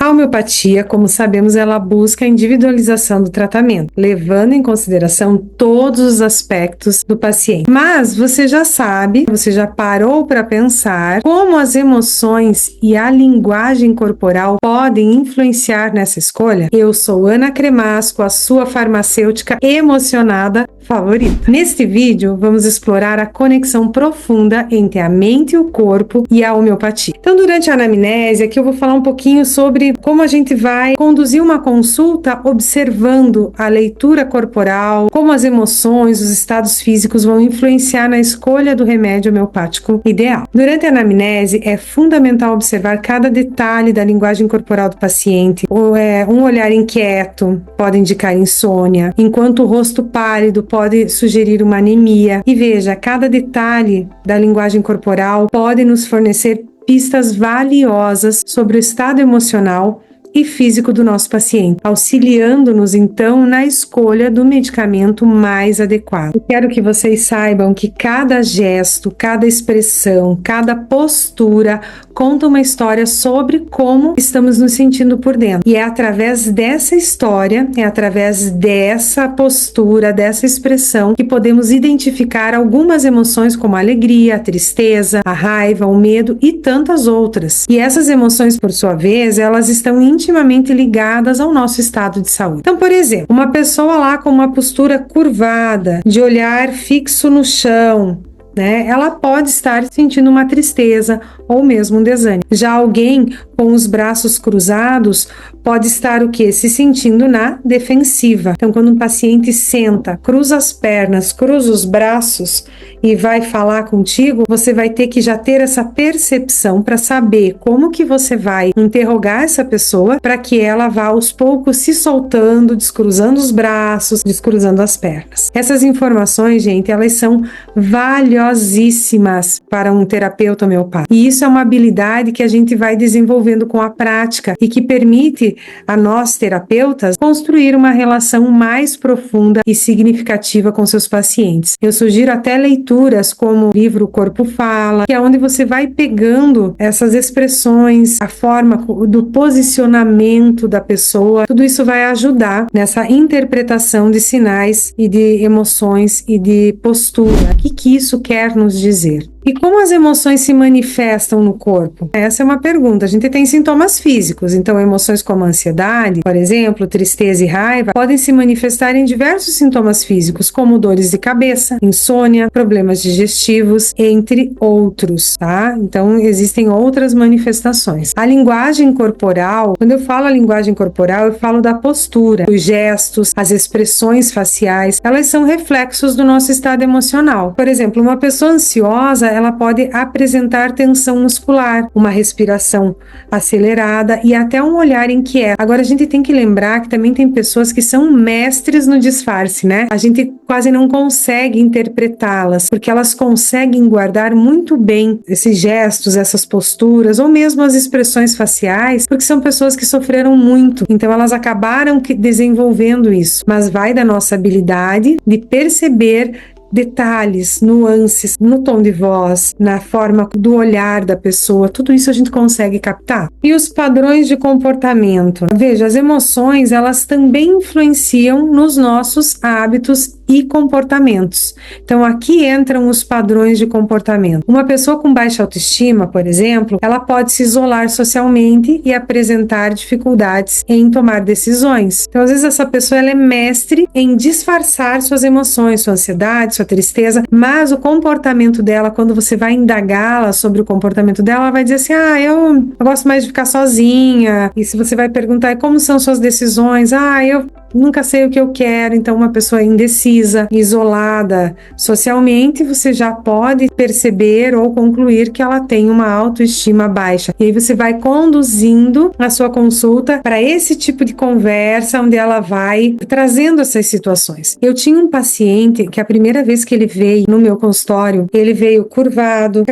A homeopatia, como sabemos, ela busca a individualização do tratamento, levando em consideração todos os aspectos do paciente. Mas você já sabe, você já parou para pensar como as emoções e a linguagem corporal podem influenciar nessa escolha? Eu sou Ana Cremasco, a sua farmacêutica emocionada favorita. Neste vídeo, vamos explorar a conexão profunda entre a mente e o corpo e a homeopatia. Então, durante a anamnese, aqui eu vou falar um pouquinho sobre como a gente vai conduzir uma consulta observando a leitura corporal, como as emoções, os estados físicos vão influenciar na escolha do remédio homeopático ideal. Durante a anamnese, é fundamental observar cada detalhe da linguagem corporal do paciente. Um olhar inquieto pode indicar insônia, enquanto o rosto pálido pode sugerir uma anemia. E veja, cada detalhe da linguagem corporal pode nos fornecer pistas valiosas sobre o estado emocional e físico do nosso paciente, auxiliando-nos então na escolha do medicamento mais adequado. Eu quero que vocês saibam que cada gesto, cada expressão, cada postura conta uma história sobre como estamos nos sentindo por dentro. E é através dessa história, é através dessa postura, dessa expressão que podemos identificar algumas emoções como a alegria, a tristeza, a raiva, o medo e tantas outras. E essas emoções, por sua vez, elas estão intimamente ligadas ao nosso estado de saúde. Então, por exemplo, uma pessoa lá com uma postura curvada, de olhar fixo no chão, ela pode estar sentindo uma tristeza ou mesmo um desânimo. Já alguém com os braços cruzados pode estar o quê? Se sentindo na defensiva. Então, quando um paciente senta, cruza as pernas, cruza os braços e vai falar contigo, você vai ter que já ter essa percepção para saber como que você vai interrogar essa pessoa para que ela vá aos poucos se soltando, descruzando os braços, descruzando as pernas. Essas informações, gente, elas são valiosíssimas para um terapeuta homeopata. E isso é uma habilidade que a gente vai desenvolvendo com a prática e que permite a nós, terapeutas, construir uma relação mais profunda e significativa com seus pacientes. Eu sugiro até leituras como o livro O Corpo Fala, que é onde você vai pegando essas expressões, a forma do posicionamento da pessoa. Tudo isso vai ajudar nessa interpretação de sinais e de emoções e de postura. O que isso quer nos dizer? E como as emoções se manifestam no corpo? Essa é uma pergunta. A gente tem sintomas físicos, então emoções como ansiedade, por exemplo, tristeza e raiva, podem se manifestar em diversos sintomas físicos, como dores de cabeça, insônia, problemas digestivos, entre outros, tá? Então, existem outras manifestações. A linguagem corporal, quando eu falo a linguagem corporal, eu falo da postura, os gestos, as expressões faciais, elas são reflexos do nosso estado emocional. Por exemplo, uma pessoa ansiosa, ela pode apresentar tensão muscular, uma respiração acelerada e até um olhar inquieto. Agora, a gente tem que lembrar que também tem pessoas que são mestres no disfarce, A gente quase não consegue interpretá-las, porque elas conseguem guardar muito bem esses gestos, essas posturas, ou mesmo as expressões faciais, porque são pessoas que sofreram muito, então elas acabaram desenvolvendo isso. Mas vai da nossa habilidade de perceber detalhes, nuances, no tom de voz, na forma do olhar da pessoa, tudo isso a gente consegue captar. E os padrões de comportamento. Veja, as emoções, elas também influenciam nos nossos hábitos e comportamentos. Então, aqui entram os padrões de comportamento. Uma pessoa com baixa autoestima, por exemplo, ela pode se isolar socialmente e apresentar dificuldades em tomar decisões. Então, às vezes, essa pessoa ela é mestre em disfarçar suas emoções, sua ansiedade, sua tristeza, mas o comportamento dela, quando você vai indagá-la sobre o comportamento dela, ela vai dizer assim, eu gosto mais de ficar sozinha. E se você vai perguntar como são suas decisões, eu nunca sei o que eu quero. Então, uma pessoa indecisa, isolada socialmente, você já pode perceber ou concluir que ela tem uma autoestima baixa. E aí você vai conduzindo a sua consulta para esse tipo de conversa, onde ela vai trazendo essas situações. Eu tinha um paciente que a primeira vez que ele veio no meu consultório, ele veio curvado,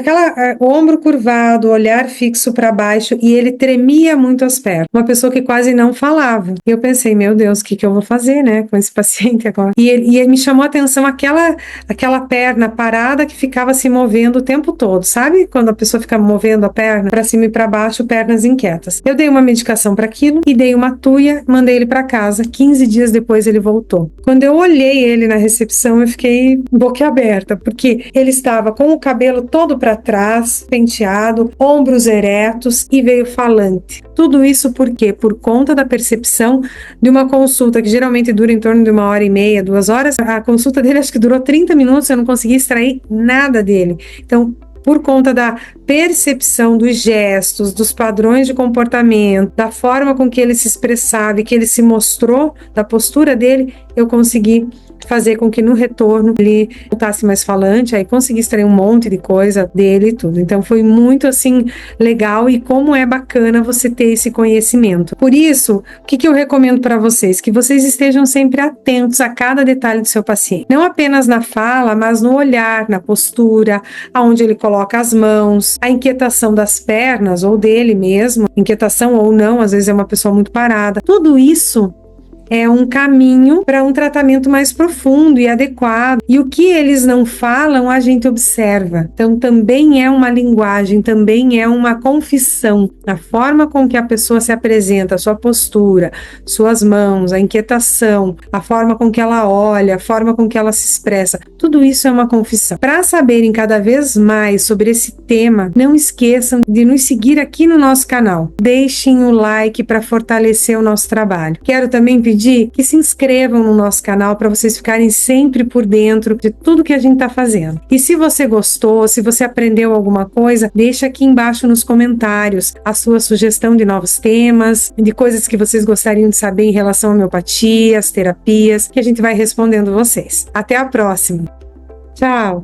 ombro curvado, olhar fixo para baixo, e ele tremia muito as pernas. Uma pessoa que quase não falava. E eu pensei, meu Deus, o que eu vou fazer, com esse paciente agora? E me chamou a atenção aquela perna parada que ficava se movendo o tempo todo, sabe? Quando a pessoa fica movendo a perna para cima e para baixo, pernas inquietas. Eu dei uma medicação para aquilo e dei uma tuia, mandei ele para casa. 15 dias depois ele voltou. Quando eu olhei ele na recepção, eu fiquei boquiaberta, porque ele estava com o cabelo todo para trás, penteado, ombros eretos e veio falante. Tudo isso por quê? Por conta da percepção de uma consulta que geralmente dura em torno de 1h30, 2 horas. A consulta dele acho que durou 30 minutos, eu não consegui extrair nada dele. Então, por conta da percepção dos gestos, dos padrões de comportamento, da forma com que ele se expressava e que ele se mostrou, da postura dele, eu consegui fazer com que no retorno ele voltasse mais falante, aí consegui extrair um monte de coisa dele e tudo. Então foi muito assim legal, e como é bacana você ter esse conhecimento. Por isso, o que eu recomendo para vocês? Que vocês estejam sempre atentos a cada detalhe do seu paciente. Não apenas na fala, mas no olhar, na postura, aonde ele coloca as mãos, a inquietação das pernas ou dele mesmo, inquietação ou não, às vezes é uma pessoa muito parada. Tudo isso é um caminho para um tratamento mais profundo e adequado. E o que eles não falam, a gente observa. Então, também é uma linguagem, também é uma confissão. A forma com que a pessoa se apresenta, a sua postura, suas mãos, a inquietação, a forma com que ela olha, a forma com que ela se expressa, tudo isso é uma confissão. Para saberem cada vez mais sobre esse tema, não esqueçam de nos seguir aqui no nosso canal. Deixem o like para fortalecer o nosso trabalho. Quero também pedir que se inscrevam no nosso canal para vocês ficarem sempre por dentro de tudo que a gente está fazendo. E se você gostou, se você aprendeu alguma coisa, deixa aqui embaixo nos comentários a sua sugestão de novos temas, de coisas que vocês gostariam de saber em relação à homeopatia, as terapias, que a gente vai respondendo vocês. Até a próxima. Tchau!